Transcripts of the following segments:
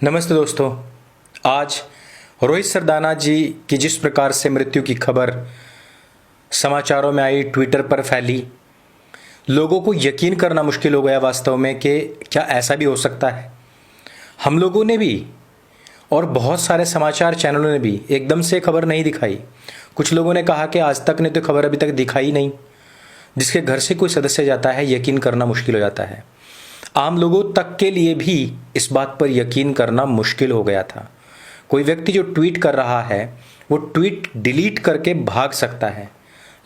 नमस्ते दोस्तों। आज रोहित सरदाना जी की जिस प्रकार से मृत्यु की खबर समाचारों में आई, ट्विटर पर फैली, लोगों को यकीन करना मुश्किल हो गया वास्तव में कि क्या ऐसा भी हो सकता है। हम लोगों ने भी और बहुत सारे समाचार चैनलों ने भी एकदम से खबर नहीं दिखाई। कुछ लोगों ने कहा कि आज तक ने तो खबर अभी तक दिखाई नहीं। जिसके घर से कोई सदस्य जाता है, यकीन करना मुश्किल हो जाता है। आम लोगों तक के लिए भी इस बात पर यकीन करना मुश्किल हो गया था। कोई व्यक्ति जो ट्वीट कर रहा है वो ट्वीट डिलीट करके भाग सकता है,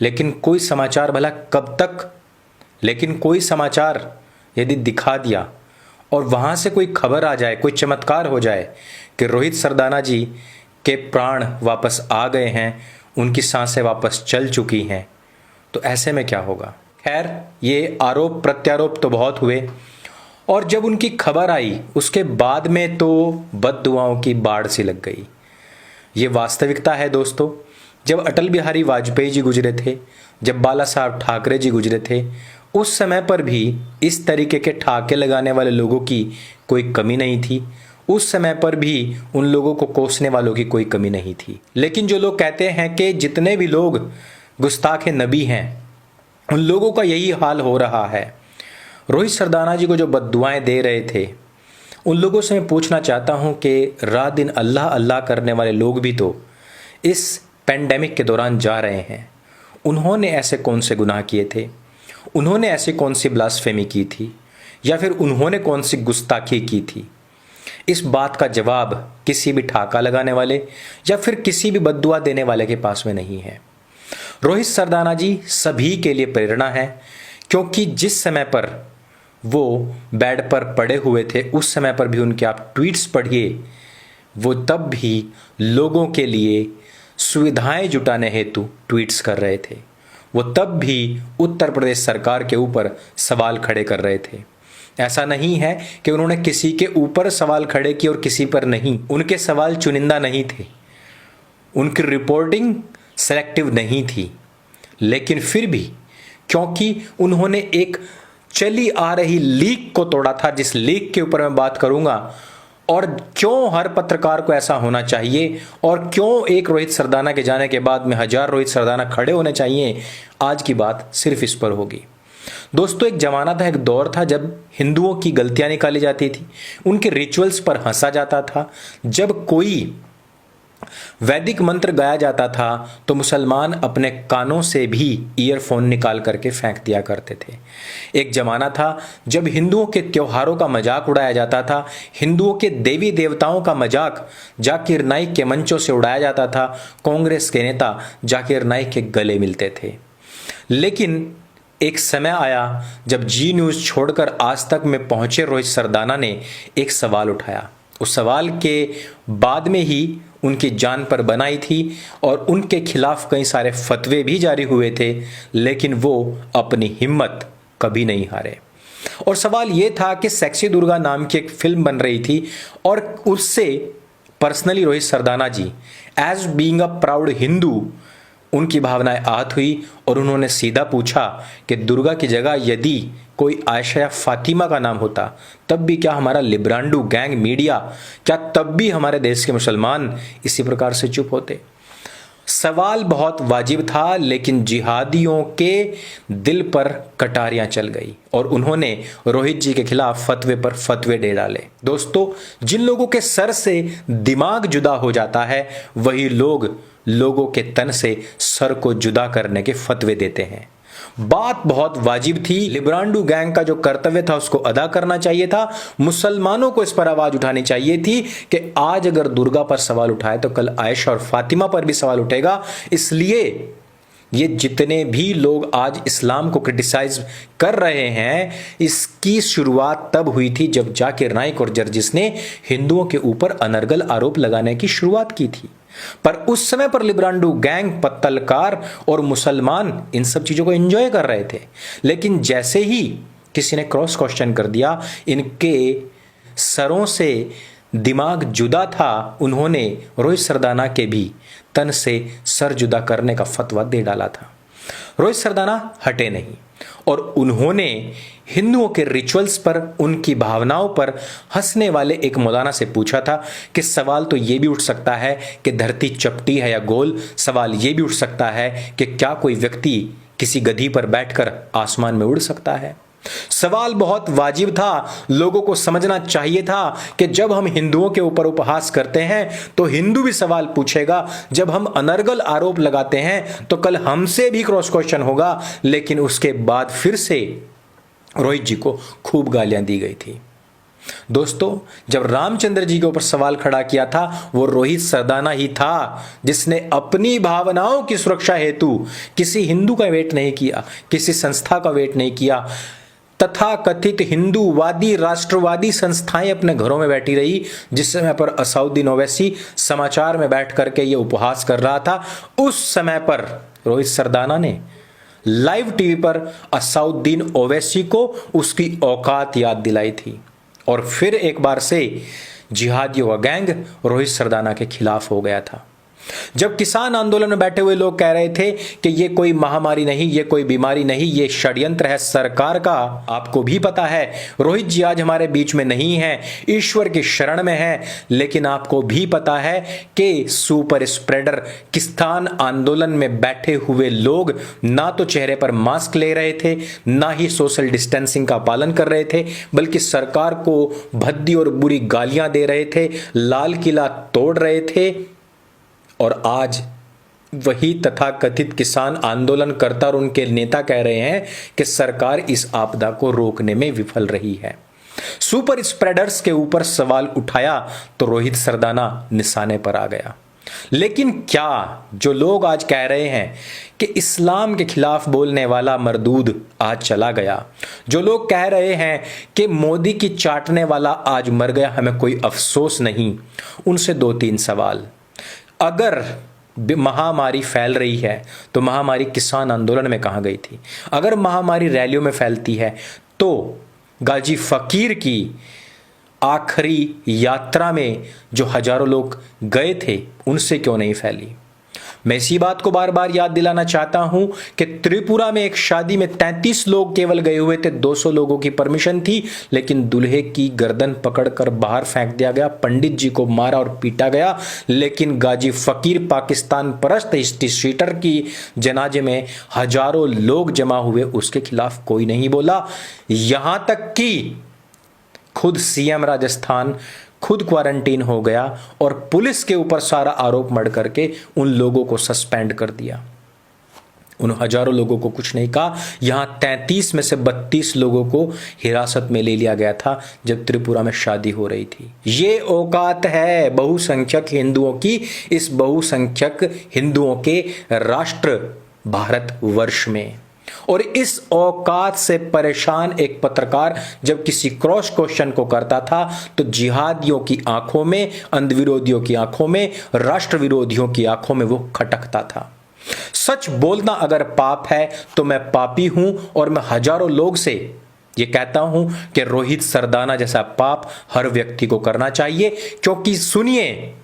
लेकिन कोई समाचार भला कब तक, लेकिन कोई समाचार यदि दिखा दिया और वहाँ से कोई खबर आ जाए, कोई चमत्कार हो जाए कि रोहित सरदाना जी के प्राण वापस आ गए हैं, उनकी सांसें वापस चल चुकी हैं, तो ऐसे में क्या होगा। खैर, ये आरोप प्रत्यारोप तो बहुत हुए और जब उनकी खबर आई उसके बाद में तो बददुआओं की बाढ़ सी लग गई। ये वास्तविकता है दोस्तों। जब अटल बिहारी वाजपेयी जी गुजरे थे, जब बाला साहब ठाकरे जी गुजरे थे, उस समय पर भी इस तरीके के ठाके लगाने वाले लोगों की कोई कमी नहीं थी। उस समय पर भी उन लोगों को कोसने वालों की कोई कमी नहीं थी। लेकिन जो लोग कहते हैं कि जितने भी लोग गुस्ताखे नबी हैं, उन लोगों का यही हाल हो रहा है। रोहित सरदाना जी को जो बद्दुआएं दे रहे थे, उन लोगों से मैं पूछना चाहता हूं कि रात दिन अल्लाह अल्लाह करने वाले लोग भी तो इस पेंडेमिक के दौरान जा रहे हैं। उन्होंने ऐसे कौन से गुनाह किए थे? उन्होंने ऐसी कौन सी ब्लास्फेमी की थी, या फिर उन्होंने कौन सी गुस्ताखी की थी? इस बात का जवाब किसी भी ठाका लगाने वाले या फिर किसी भी बद्दुआ देने वाले के पास में नहीं है। रोहित सरदाना जी सभी के लिए प्रेरणा है, क्योंकि जिस समय पर वो बेड पर पड़े हुए थे, उस समय पर भी उनके आप ट्वीट्स पढ़िए, वो तब भी लोगों के लिए सुविधाएं जुटाने हेतु ट्वीट्स कर रहे थे। वो तब भी उत्तर प्रदेश सरकार के ऊपर सवाल खड़े कर रहे थे। ऐसा नहीं है कि उन्होंने किसी के ऊपर सवाल खड़े किए और किसी पर नहीं। उनके सवाल चुनिंदा नहीं थे, उनकी रिपोर्टिंग सेलेक्टिव नहीं थी, लेकिन फिर भी क्योंकि उन्होंने एक चली आ रही लीक को तोड़ा था, जिस लीक के ऊपर मैं बात करूंगा, और क्यों हर पत्रकार को ऐसा होना चाहिए और क्यों एक रोहित सरदाना के जाने के बाद में 1000 रोहित सरदाना खड़े होने चाहिए, आज की बात सिर्फ इस पर होगी। दोस्तों, एक जमाना था, एक दौर था जब हिंदुओं की गलतियां निकाली जाती थी, उनके रिचुअल्स पर हंसा जाता था। जब कोई वैदिक मंत्र गाया जाता था तो मुसलमान अपने कानों से भी ईयरफोन निकाल करके फेंक दिया करते थे। एक जमाना था जब हिंदुओं के त्योहारों का मजाक उड़ाया जाता था, हिंदुओं के देवी देवताओं का मजाक जाकिर नाइक के मंचों से उड़ाया जाता था, कांग्रेस के नेता जाकिर नाइक के गले मिलते थे। लेकिन एक समय आया जब जी न्यूज़ छोड़कर आज तक में पहुंचे रोहित सरदाना ने एक सवाल उठाया। उस सवाल के बाद में ही उनकी जान पर बनाई थी और उनके खिलाफ कई सारे फतवे भी जारी हुए थे, लेकिन वो अपनी हिम्मत कभी नहीं हारे। और सवाल ये था कि सेक्सी दुर्गा नाम की एक फिल्म बन रही थी और उससे personally Rohit Sardana ji as being a proud Hindu, उनकी भावनाएं आहत हुई और उन्होंने सीधा पूछा कि दुर्गा की जगह यदि कोई आयशा या फातिमा का नाम होता, तब भी क्या हमारा लिब्रांडू गैंग मीडिया, क्या तब भी हमारे देश के मुसलमान इसी प्रकार से चुप होते? सवाल बहुत वाजिब था, लेकिन जिहादियों के दिल पर कटारियां चल गई और उन्होंने रोहित जी के खिलाफ फतवे पर फतवे दे डाले। दोस्तों, जिन लोगों के सर से दिमाग जुदा हो जाता है, वही लोग लोगों के तन से सर को जुदा करने के फतवे देते हैं। बात बहुत वाजिब थी। लिब्रांडू गैंग का जो कर्तव्य था उसको अदा करना चाहिए था। मुसलमानों को इस पर आवाज उठानी चाहिए थी कि आज अगर दुर्गा पर सवाल उठाए तो कल आयशा और फातिमा पर भी सवाल उठेगा। इसलिए ये जितने भी लोग आज इस्लाम को क्रिटिसाइज कर रहे हैं, इसकी शुरुआत तब हुई थी जब जाकिर नाइक और जर्जिस ने हिंदुओं के ऊपर अनर्गल आरोप लगाने की शुरुआत की थी। पर उस समय पर लिब्रांडू गैंग, पत्तलकार और मुसलमान इन सब चीजों को एंजॉय कर रहे थे। लेकिन जैसे ही किसी ने क्रॉस क्वेश्चन कर दिया, इनके सरों से दिमाग जुदा था, उन्होंने रोहित सरदाना के भी तन से सर जुदा करने का फतवा दे डाला था। रोहित सरदाना हटे नहीं और उन्होंने हिंदुओं के रिचुअल्स पर, उनकी भावनाओं पर हंसने वाले एक मौलाना से पूछा था कि सवाल तो ये भी उठ सकता है कि धरती चपटी है या गोल। सवाल ये भी उठ सकता है कि क्या कोई व्यक्ति किसी गधी पर बैठकर आसमान में उड़ सकता है। सवाल बहुत वाजिब था। लोगों को समझना चाहिए था कि जब हम हिंदुओं के ऊपर उपहास करते हैं तो हिंदू भी सवाल पूछेगा, जब हम अनर्गल आरोप लगाते हैं तो कल हमसे भी क्रॉस क्वेश्चन होगा। लेकिन उसके बाद फिर से रोहित जी को खूब गालियां दी गई थी। दोस्तों, जब रामचंद्र जी के ऊपर सवाल खड़ा किया था वो रोहित सरदाना ही था जिसने अपनी भावनाओं की सुरक्षा हेतु किसी हिंदू का वेट नहीं किया, किसी संस्था का वेट नहीं किया। तथा कथित हिंदूवादी राष्ट्रवादी संस्थाएं अपने घरों में बैठी रही। जिस समय पर असउद्दीन ओवैसी समाचार में बैठ करके ये उपहास कर रहा था, उस समय पर रोहित सरदाना ने लाइव टीवी पर असउद्दीन ओवैसी को उसकी औकात याद दिलाई थी। और फिर एक बार से जिहादियों का गैंग रोहित सरदाना के खिलाफ हो गया था। जब किसान आंदोलन में बैठे हुए लोग कह रहे थे कि ये कोई महामारी नहीं, ये कोई बीमारी नहीं, ये षड्यंत्र है सरकार का। आपको भी पता है रोहित जी आज हमारे बीच में नहीं है, ईश्वर की शरण में है। लेकिन आपको भी पता है कि सुपर स्प्रेडर किसान आंदोलन में बैठे हुए लोग ना तो चेहरे पर मास्क ले रहे थे, ना ही सोशल डिस्टेंसिंग का पालन कर रहे थे, बल्कि सरकार को भद्दी और बुरी गालियां दे रहे थे, लाल किला तोड़ रहे थे। और आज वही तथाकथित किसान आंदोलनकर्ता और उनके नेता कह रहे हैं कि सरकार इस आपदा को रोकने में विफल रही है। सुपर स्प्रेडर्स के ऊपर सवाल उठाया तो रोहित सरदाना निशाने पर आ गया। लेकिन क्या जो लोग आज कह रहे हैं कि इस्लाम के खिलाफ बोलने वाला मरदूद आज चला गया, जो लोग कह रहे हैं कि मोदी की चाटने वाला आज मर गया, हमें कोई अफसोस नहीं, उनसे 2-3 सवाल। अगर महामारी फैल रही है तो महामारी किसान आंदोलन में कहां गई थी? अगर महामारी रैलियों में फैलती है तो गाजी फकीर की आखिरी यात्रा में जो हजारों लोग गए थे उनसे क्यों नहीं फैली? मैं इसी बात को बार बार याद दिलाना चाहता हूं कि त्रिपुरा में एक शादी में 33 लोग केवल गए हुए थे, 200 लोगों की परमिशन थी, लेकिन दूल्हे की गर्दन पकड़कर बाहर फेंक दिया गया, पंडित जी को मारा और पीटा गया। लेकिन गाजी फकीर पाकिस्तान परस्त हिस्ट्री शीटर की जनाजे में हजारों लोग जमा हुए, उसके खिलाफ कोई नहीं बोला। यहां तक कि खुद सीएम राजस्थान खुद क्वारंटीन हो गया और पुलिस के ऊपर सारा आरोप मढ़ करके उन लोगों को सस्पेंड कर दिया। उन हजारों लोगों को कुछ नहीं कहा। यहां 33 में से 32 लोगों को हिरासत में ले लिया गया था जब त्रिपुरा में शादी हो रही थी। ये औकात है बहुसंख्यक हिंदुओं की, इस बहुसंख्यक हिंदुओं के राष्ट्र भारतवर्ष में। और इस औकात से परेशान एक पत्रकार जब किसी क्रॉस क्वेश्चन को करता था तो जिहादियों की आंखों में, अंध विरोधियों की आंखों में, राष्ट्र विरोधियों की आंखों में वो खटकता था। सच बोलना अगर पाप है तो मैं पापी हूं और मैं हजारों लोग से ये कहता हूं कि रोहित सरदाना जैसा पाप हर व्यक्ति को करना चाहिए। क्योंकि सुनिए,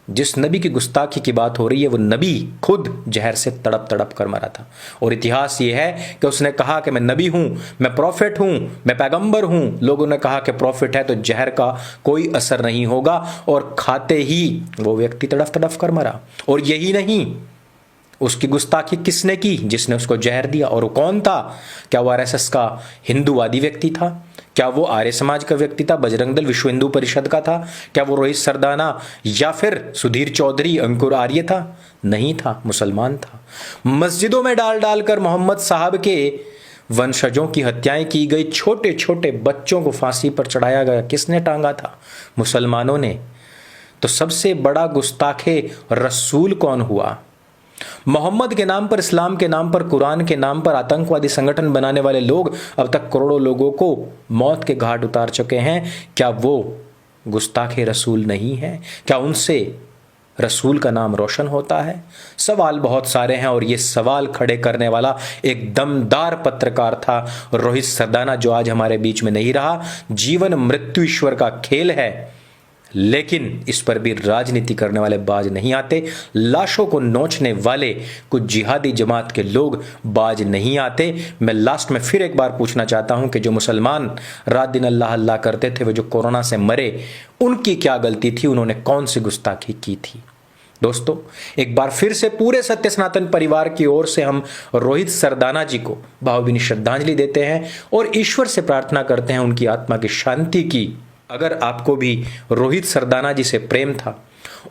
जिस नबी की गुस्ताखी की बात हो रही है वो नबी खुद जहर से तड़प तड़प कर मरा था। और इतिहास ये है कि उसने कहा कि मैं नबी हूं, मैं प्रॉफिट हूं, मैं पैगंबर हूं। लोगों ने कहा कि प्रॉफिट है तो जहर का कोई असर नहीं होगा, और खाते ही वो व्यक्ति तड़प तड़प कर मरा। और यही नहीं, उसकी गुस्ताखी किसने की? जिसने उसको जहर दिया। और वो कौन था? क्या वो आरएसएस का हिंदूवादी व्यक्ति था? क्या वो आर्य समाज का व्यक्ति था? बजरंग दल विश्व हिंदू परिषद का था? क्या वो रोहित सरदाना या फिर सुधीर चौधरी, अंकुर आर्य था? नहीं था, मुसलमान था। मस्जिदों में डाल डालकर मोहम्मद साहब के वंशजों की हत्याएं की गई, छोटे छोटे बच्चों को फांसी पर चढ़ाया गया, किसने टांगा था? मुसलमानों ने। तो सबसे बड़ा गुस्ताखे रसूल कौन हुआ? मोहम्मद के नाम पर, इस्लाम के नाम पर, कुरान के नाम पर आतंकवादी संगठन बनाने वाले लोग अब तक करोड़ों लोगों को मौत के घाट उतार चुके हैं। क्या वो गुस्ताखे रसूल नहीं है? क्या उनसे रसूल का नाम रोशन होता है? सवाल बहुत सारे हैं और ये सवाल खड़े करने वाला एक दमदार पत्रकार था रोहित सरदाना, जो आज हमारे बीच में नहीं रहा। जीवन मृत्यु ईश्वर का खेल है, लेकिन इस पर भी राजनीति करने वाले बाज नहीं आते। लाशों को नोचने वाले कुछ जिहादी जमात के लोग बाज नहीं आते। मैं लास्ट में फिर एक बार पूछना चाहता हूं कि जो मुसलमान रात दिन अल्लाह अल्लाह करते थे, वे जो कोरोना से मरे, उनकी क्या गलती थी? उन्होंने कौन सी गुस्ताखी की थी? दोस्तों, एक बार फिर से पूरे सत्य सनातन परिवार की ओर से हम रोहित सरदाना जी को भावभीनी श्रद्धांजलि देते हैं और ईश्वर से प्रार्थना करते हैं उनकी आत्मा की शांति की। अगर आपको भी रोहित सरदाना जी से प्रेम था,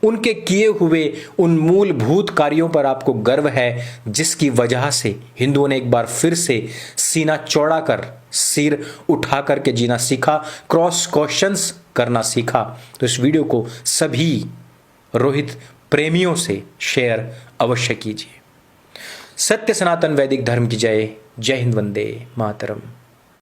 उनके किए हुए उन मूलभूत कार्यों पर आपको गर्व है, जिसकी वजह से हिंदुओं ने एक बार फिर से सीना चौड़ा कर, सिर उठा करके जीना सीखा, क्रॉस क्वेश्चंस करना सीखा, तो इस वीडियो को सभी रोहित प्रेमियों से शेयर अवश्य कीजिए। सत्य सनातन वैदिक धर्म की जय। जय हिंद, वंदे मातरम।